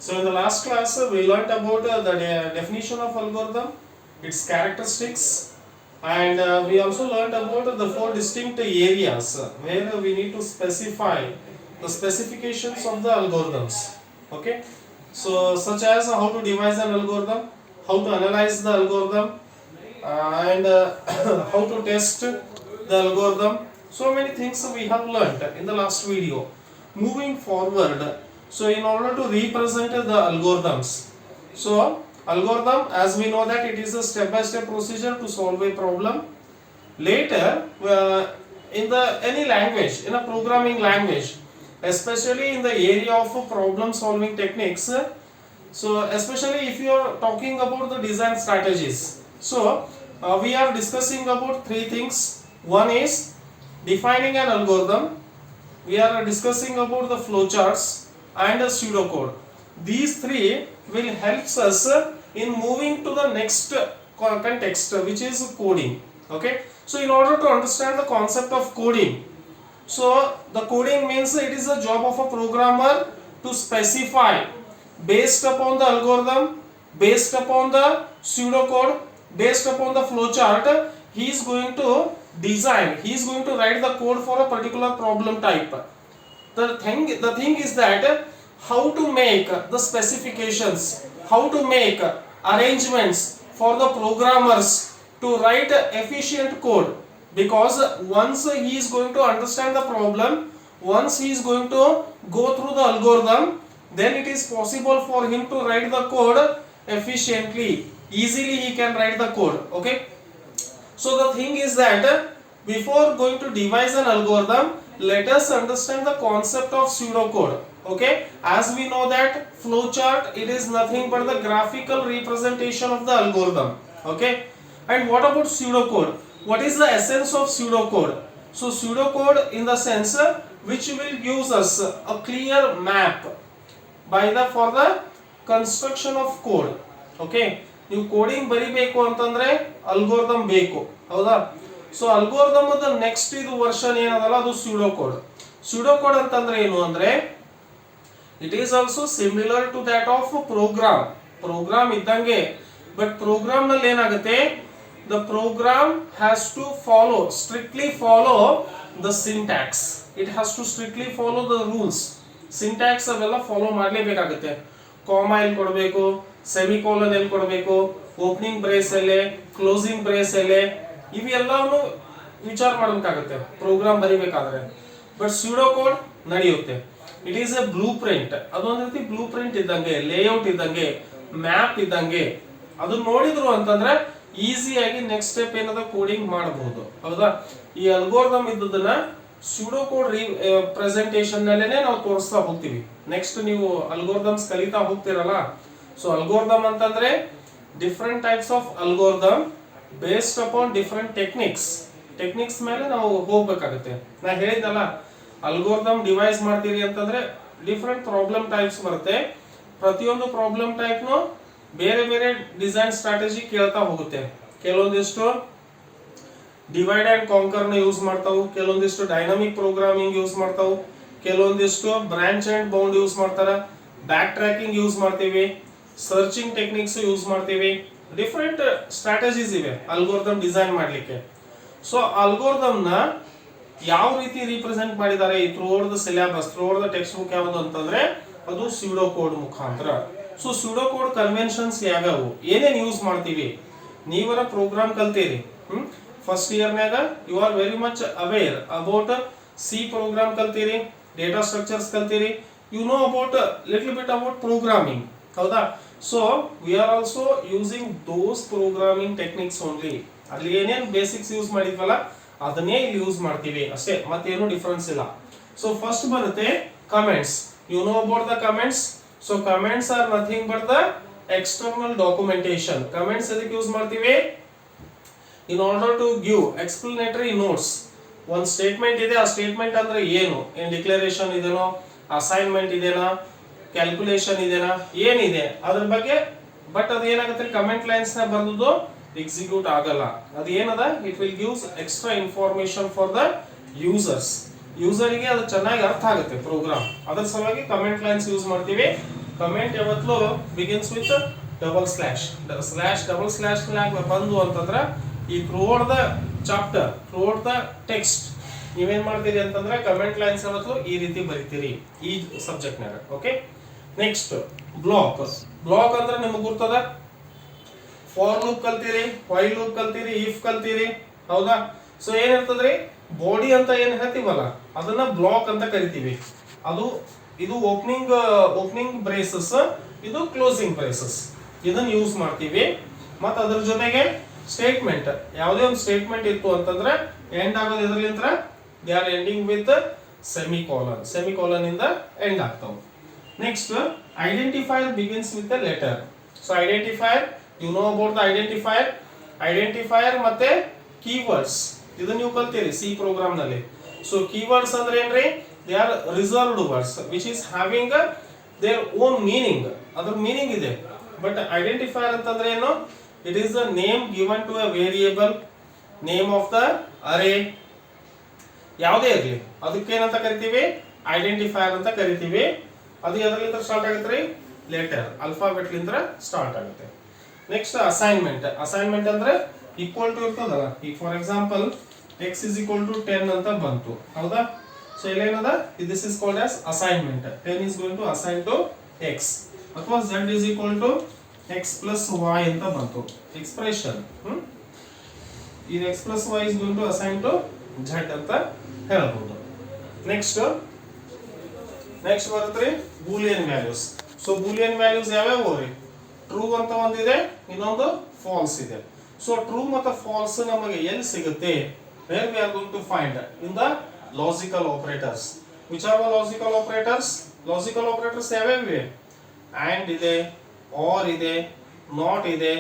So in the last class we learnt about the definition of algorithm, its characteristics, and we also learnt about the four distinct areas where we need to specify the specifications of the algorithms. Okay, so such as how to devise an algorithm, how to analyze the algorithm, and how to test the algorithm. So many things we have learnt in the last video. Moving forward, so in order to represent the algorithms, so algorithm, as we know that it is a step-by-step procedure to solve a problem. Later, in the any language, in a programming language, especially in the area of problem solving techniques, so especially if you are talking about the design strategies, so we are discussing about three things. One is defining an algorithm, we are discussing about the flowcharts and a pseudocode. These three will help us in moving to the next context, which is coding. Okay, so in order to understand the concept of coding, so the coding means it is the job of a programmer to specify based upon the algorithm, based upon the pseudocode, based upon the flowchart, he is going to design, he is going to write the code for a particular problem type. The thing is that how to make the specifications, how to make arrangements for the programmers to write efficient code, because once he is going to understand the problem, once he is going to go through the algorithm, then it is possible for him to write the code efficiently, easily he can write the code. Okay, so the thing is that before going to devise an algorithm, let us understand the concept of pseudocode. Okay, as we know that flowchart, it is nothing but the graphical representation of the algorithm. Okay, and what about pseudocode? What is the essence of pseudocode? So pseudocode in the sense which will gives us a clear map for the construction of code. Okay, ನೀವು coding ಬರಿಬೇಕು ಅಂತಂದ್ರೆ algorithm ಬೇಕು, ಹೌದಾ? So algorithm the next ಇದು version ಏನದಲ್ಲ ಅದು pseudocode. Pseudocode ಅಂತಂದ್ರೆ ಏನು ಅಂದ್ರೆ it is also similar to that of program ಇದ್ದಂಗೆ, ಬಟ್ ಪ್ರೋಗ್ರಾಮ್ ನಲ್ಲಿ ಏನಾಗುತ್ತೆ, the program has to strictly follow the syntax, it has to strictly follow the rules. Syntax ಅವೆಲ್ಲ ಫಾಲೋ ಮಾಡಲೇಬೇಕಾಗುತ್ತೆ. ಕಾಮಾ ಎಲ್ಲಿ ಕೊಡಬೇಕು, ಸೆಮಿಕೋಲನ್ ಎಲ್ಲಿ ಕೊಡಬೇಕು, ಓಪನಿಂಗ್ ಬ್ರೇಸ್ ಎಲ್ಲೆ, ಕ್ಲೋಸಿಂಗ್ ಬ್ರೇಸ್ ಎಲ್ಲೆ, ಇವೆಲ್ಲವನ್ನು ವಿಚಾರ ಮಾಡಬೇಕಾಗುತ್ತೆ ಪ್ರೋಗ್ರಾಮ್ ಬರಿಬೇಕಾದ್ರೆ. ಬಟ್ ಸ್ಯೂಡೋಕೋಡ್ ನಡೆಯುತ್ತೆ. It is A blue print, ಅದೊಂದು ರೀತಿ ಬ್ಲೂ ಪ್ರಿಂಟ್ ಇದ್ದಂಗೆ, ಲೇಔಟ್ ಇದ್ದಂಗೆ, ಮ್ಯಾಪ್ ಇದ್ದಂಗೆ. ಅದನ್ನ ನೋಡಿದ್ರು ಅಂತಂದ್ರೆ ಈಸಿಯಾಗಿ ನೆಕ್ಸ್ಟ್ ಸ್ಟೆಪ್ ಏನದ ಕೋಡಿಂಗ್ ಮಾಡಬಹುದು, ಹೌದಾ? ಈ ಅಲ್ಗೋರಿದಮ್ ಇದ್ದದನ್ನ ಸ್ಯೂಡೋಕೋಡ್ ಪ್ರೆಸೆಂಟೇಷನ್ ನಲ್ಲೇನೆ ನಾವು ತೋರಿಸ್ತಾ ಹೋಗ್ತೀವಿ. ನೆಕ್ಸ್ಟ್ ನೀವು ಅಲ್ಗೋರಿದಮ್ಸ್ ಕಲಿತಾ ಹೋಗ್ತಿರಲ್ಲ, ಸೊ ಅಲ್ಗೋರಿದಮ್ ಅಂತಂದ್ರೆ different types of algorithm based upon different techniques ಮೇಲೆ ನಾವು ಹೋಗ್ಬೇಕಾಗುತ್ತೆ. ನಾ ಹೇಳಿದ್ನಲ್ಲ, ಅಲ್ಗೋರಿದಮ್ ಡಿವೈಸ್ ಮಾಡ್ತೀರಿ ಅಂತಂದ್ರೆ ಡಿಫರೆಂಟ್ ಪ್ರಾಬ್ಲಮ್ ಟೈಪ್ಸ್ ಬರುತ್ತೆ. ಪ್ರತಿಯೊಂದು ಪ್ರಾಬ್ಲಮ್ ಟೈಪ್ನು ಬೇರೆ ಬೇರೆ ಡಿಸೈನ್ ಸ್ಟ್ರಾಟಜಿ ಕೇಳ್ತಾ ಹೋಗುತ್ತೆ. ಕೆಲವೊಂದಿಷ್ಟು ಡಿವೈಡ್ ಅಂಡ್ ಕಾಂಕರ್ ನ ಯೂಸ್ ಮಾಡ್ತಾವು, ಕೆಲವೊಂದಿಷ್ಟು ಡೈನಾಮಿಕ್ ಪ್ರೋಗ್ರಾಮಿಂಗ್ ಯೂಸ್ ಮಾಡ್ತಾವು, ಕೆಲವೊಂದಿಷ್ಟು ಬ್ರಾಂಚ್ ಅಂಡ್ ಬೌಂಡ್ ಯೂಸ್ ಮಾಡ್ತಾರ, ಬ್ಯಾಕ್ ಟ್ರ್ಯಾಕಿಂಗ್ ಯೂಸ್ ಮಾಡ್ತೀವಿ, ಸರ್ಚಿಂಗ್ ಟೆಕ್ನಿಕ್ಸ್ ಯೂಸ್ ಮಾಡ್ತೀವಿ. ಡಿಫರೆಂಟ್ ಸ್ಟ್ರಾಟಜೀಸ್ ಇವೆ ಅಲ್ಗೋರಿದಮ್ ಡಿಸೈನ್ ಮಾಡ್ಲಿಕ್ಕೆ. ಸೊ ಅಲ್ಗೋರಿದಮ್ ನ ಯಾವ ರೀತಿ ರಿಪ್ರೆಸೆಂಟ್ ಮಾಡಿದ್ದಾರೆ ಈ through out the syllabus, through out the text book ಯಾವುದು ಅಂತಂದ್ರೆ ಅದು ಸ್ಯೂಡೋಕೋಡ್ ಮುಖಾಂತರ. ಸೊ ಸ್ಯೂಡೋಕೋಡ್ ಕನ್ವೆನ್ಷನ್ಸ್ ಯಾವ್ಯಾವು, ಏನೇನು ಯೂಸ್ ಮಾಡ್ತೀವಿ, ನೀವರ ಪ್ರೋಗ್ರಾಮ್ ಕಲ್ತೀರಿ. ಫಸ್ಟ್ ಇಯರ್ನಾಗ you are very much aware about C program ಕಲ್ತೀರಿ, ಡೇಟಾ ಸ್ಟ್ರಕ್ಚರ್ಸ್ ಕಲ್ತೀರಿ, you know about little bit about programming, ಹೌದಾ? So we are also using those programming techniques only. ಅಲ್ಲಿ ಏನೇನು ಬೇಸಿಕ್ಸ್ ಯೂಸ್ ಮಾಡಿದ್ವಲ್ಲ ಅದನ್ನೇ ಇಲ್ಲಿ ಯೂಸ್ ಮಾಡ್ತೀವಿ ಅಷ್ಟೇ, ಮತ್ತೇನು ಡಿಫರೆನ್ಸ್ ಇಲ್ಲ. ಸೊ ಫಸ್ಟ್ ಬರುತ್ತೆ comments. You know about the comments. So comments are nothing but the external documentation. Comments ಎದಕ್ಕೆ ಯೂಸ್ ಮಾಡ್ತೀವಿ? In order to give explanatory notes. ಒಂದು ಸ್ಟೇಟ್ಮೆಂಟ್ ಇದೆ, ಆ ಸ್ಟೇಟ್ಮೆಂಟ್ ಅಂದ್ರೆ ಏನು, ಏನ್ ಡಿಕ್ಲರೇಷನ್ ಇದೆನೋ, ಅಸೈನ್ಮೆಂಟ್ ಇದೆನಾ, ಕ್ಯಾಲ್ಕುಲೇಷನ್ ಇದೆನಾ, ಏನಿದೆ ಅದ್ರ ಬಗ್ಗೆ. ಬಟ್ ಅದು ಏನಾಗುತ್ತೆ, ಕಮೆಂಟ್ ಲೈನ್ಸ್ ನ ಬರೆದು ಎಕ್ಸಿಕ್ಯೂಟ್ ಆಗಲ್ಲ. ಅದು ಏನದ, it will gives extra information for the users. ಯೂಸರಿಗೆ ಅದು ಚೆನ್ನಾಗಿ ಅರ್ಥ ಆಗುತ್ತೆ ಪ್ರೋಗ್ರಾಮ್, ಅದರ ಸಲುವಾಗಿ ಕಮೆಂಟ್ ಲೈನ್ಸ್ ಯೂಸ್ ಮಾಡ್ತೀವಿ. ಕಮೆಂಟ್ ಯಾವತ್ತೂ begins with double slash double slash ಬಂದು ಅಂತಂದ್ರೆ ಈ throughout the chapter throughout the text ನೀವೇನ್ ಮಾಡ್ತೀರಿ ಅಂತಂದ್ರೆ ಕಮೆಂಟ್ ಲೈನ್ಸ್ ಯಾವತ್ತು ಈ ರೀತಿ ಬರೀತೀರಿ ಈ ಸಬ್ಜೆಕ್ಟ್ ನಾಗ. ಓಕೆ, ನೆಕ್ಸ್ಟ್ ಬ್ಲಾಕ್ ಅಂದ್ರೆ ನಿಮಗೆ ಗೊತ್ತದ, ಫಾರ್ ಲೂಪ್ ಕಲ್ತೀರಿ, ವೈಲ್ ಲೂಪ್ ಕಲ್ತೀರಿ, ಇಫ್ ಕಲ್ತೀರಿ, ಹೌದಾ? ಸೊ ಏನಿರ್ತದ್ರಿ, ಬಾಡಿ ಅಂತ ಏನ್ ಹೇಳ್ತೀವಲ್ಲ ಅದನ್ನ ಬ್ಲಾಕ್ ಅಂತ ಕರಿತೀವಿ. ಅದು ಇದು ಓಪನಿಂಗ್ ಬ್ರೇಸಸ್, ಇದು ಕ್ಲೋಸಿಂಗ್ ಬ್ರೇಸಸ್, ಇದನ್ನ ಯೂಸ್ ಮಾಡ್ತೀವಿ. ಮತ್ತು ಅದ್ರ ಜೊತೆಗೆ ಸ್ಟೇಟ್ಮೆಂಟ್, ಯಾವುದೇ ಒಂದು ಸ್ಟೇಟ್ಮೆಂಟ್ ಇತ್ತು ಅಂತಂದ್ರೆ ಎಂಡ್ ಆಗೋದು ಇದರಲ್ಲಿಂದ they are ending with semicolon ಇಂದ ಎಂಡ್ ಆಗ್ತಾವ. Next identifier begins with a letter. So identifier, you know about the identifier ಮತ್ತೆ ಕೀವರ್ಡ್ಸ್, ಇದನ್ನ ನೀವು ಕಲ್ತೀರಿ ಸಿ ಪ್ರೋಗ್ರಾಮ್ ನಲ್ಲಿ. ಸೊ ಕೀವರ್ಡ್ಸ್ ಅಂದ್ರೆ ಏನ್ರಿ, they are reserved words which is having their own meaning, ಅದ್ರ ಮೀನಿಂಗ್ ಇದೆ. ಬಟ್ ಐಡೆಂಟಿಫೈರ್ ಅಂತಂದ್ರೆ ಏನು, it is the name given to a variable, name of the array, ಯಾವುದೇ ಇರಲಿ ಅದಕ್ಕೇನಂತ ಕರಿತೀವಿ, ಐಡೆಂಟಿಫೈರ್ ಅಂತ ಕರಿತೀವಿ. ಅದು ಎದರಿಂದ ಸ್ಟಾರ್ಟ್ ಆಗುತ್ತೆ ರೀ, ಲೆಟರ್ ಅಲ್ಫಾಬೆಟ್ ಲಿಂದ ಸ್ಟಾರ್ಟ್ ಆಗುತ್ತೆ. ನೆಕ್ಸ್ಟ್ ಅಸೈನ್ಮೆಂಟ್ ಅಂದ್ರೆ ಈಕ್ವಲ್ ಟು ಇರ್ತದಲ್ಲ, ಈಗ for example x is equal to 10 ಅಂತ ಬಂತು, ಹೌದಾ? ಸೊ ಇಲ್ಲೇನದ, this is called as assignment. 10 is going to assign to x, ಅಥವಾ z is equal to x plus y ಅಂತ ಬಂತು ಎಕ್ಸ್ಪ್ರೆಷನ್. ಈ x plus y is going to assign to z ಅಂತ ಹೇಳಬಹುದು. ನೆಕ್ಸ್ಟ್ ಬರುತ್ತೆ Boolean values. So Boolean values ಯಾವ್ಯಾವ ರೀ, true ಅಂತ ಒಂದಿದೆ, ಇನ್ನೊಂದು ಫಾಲ್ಸ್ ಇದೆ. ಸೊ ಟ್ರೂ ಮತ್ತು ಫಾಲ್ಸ್ ನಮಗೆ ಎಲ್ಲಿ ಸಿಗುತ್ತೆ, where we are going to find in the logical operators. Which are the logical operators? Logical operators ಯಾವ್ಯಾವಿವೆ, and ಇದೆ, or ಇದೆ, not ಇದೆ,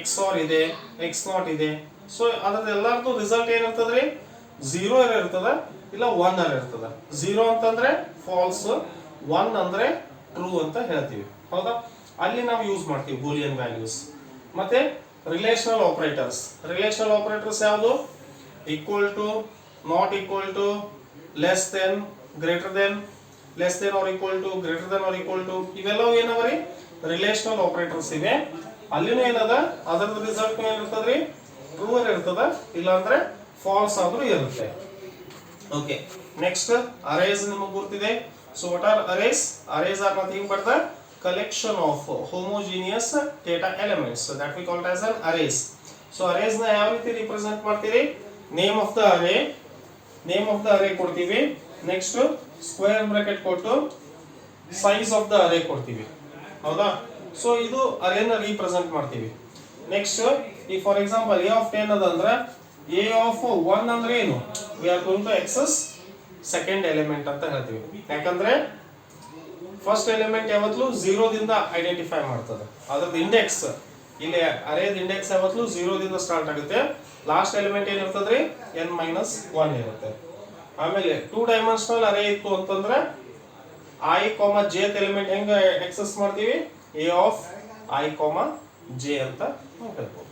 XOR ಇದೆ, XNOT ಇದೆ. ಸೊ ಅದರದೆಲ್ಲರದು ರಿಸಲ್ಟ್ ಏನಿರ್ತದ್ರಿ, 0 ಇರ್ತದ, ಇಲ್ಲ 1 ಇರ್ತದ. 0 ಅಂತಂದ್ರೆ ಫಾಲ್ಸ್, 1 ಅಂದ್ರೆ ಟ್ರೂ ಅಂತ ಹೇಳ್ತೀವಿ, ಹೌದಾ? ಅಲ್ಲಿ ನಾವು ಯೂಸ್ ಮಾಡ್ತೀವಿ ಬೂಲಿಯನ್ ವ್ಯಾಲ್ಯೂಸ್. ಮತ್ತೆ ರಿಲೇಶನಲ್ ಆಪರೇಟರ್ಸ್ ಯಾವುದು, equal to, not equal to, less than, greater than, less than or equal to, greater than or equal to, ಇವೆಲ್ಲವೂ ಏನವರಿ ರಿಲೇಶನಲ್ ಆಪರೇಟರ್ಸ್ ಇವೆ. ಅಲ್ಲಿನೂ ಏನದ, ಅದರದ ರಿಸಲ್ಟ್ ಏನಿರ್ತದ್ರಿ, ಟ್ರೂ ಇರ್ತದ, ಇಲ್ಲ ಅಂದ್ರೆ ಫಾಲ್ಸ್ ಆದ್ರೂ ಇರುತ್ತೆ. ಓಕೆ, ನೆಕ್ಸ್ಟ್ ಅರೇಸ್ ನಿಮಗೆ ಗೊತ್ತಿದೆ. So what are arrays are nothing but the collection of homogeneous data elements that we call it as an arrays. So arrays ನ ಯಾವ ರೀತಿ ರಿಪ್ರೆಸೆಂಟ್ ಮಾಡ್ತೀರಿ, ನೇಮ್ ಆಫ್ ದ ಅರೇ ಕೊಡ್ತೀವಿ. ನೆಕ್ಸ್ಟ್ ಸ್ಕ್ವೇರ್ ಬ್ರಾಕೆಟ್ ಕೊಟ್ಟು size of the ಅರೇ ಕೊಡ್ತೀವಿ, ಹೌದಾ? So ಇದು ಅರೇನ represent ಮಾಡ್ತೀವಿ. ನೆಕ್ಸ್ಟ್ ಈ ಫಾರ್ ಎಕ್ಸಾಂಪಲ್ a ಆಫ್ 10 ಅದಂದ್ರೆ a ಆಫ್ 1 ಅಂದ್ರೆ ಏನು, we are going to access second element ಅಂತ ಹೇಳ್ತೀವಿ. ಯಾಕಂದ್ರೆ ಫಸ್ಟ್ ಎಲಿಮೆಂಟ್ ಯಾವತ್ತೂ 0 ದಿಂದ ಐಡೆಂಟಿಫೈ ಮಾಡ್ತದೆ, ಅದ್ರದ್ದು ಇಂಡೆಕ್ಸ್ ಇಲ್ಲಿ ಅರೇದ ಇಂಡೆಕ್ಸ್ ಯಾವತ್ತೂ 0 ದಿಂದ ಸ್ಟಾರ್ಟ್ ಆಗುತ್ತೆ. ಲಾಸ್ಟ್ ಎಲಿಮೆಂಟ್ ಏನಿರ್ತದ್ರಿ, n-1 ಇರುತ್ತೆ. ಆಮೇಲೆ 2 ಡೈಮೆನ್ಷನಲ್ ಅರೇ ಇತ್ತು ಅಂತಂದ್ರೆ i, jth ಎಲಿಮೆಂಟ್ ಹೆಂಗ ಎಕ್ಸೆಸ್ ಮಾಡ್ತೀವಿ, a ಆಫ್ i, j ಅಂತ ಹೇಳ್ಬೋದು.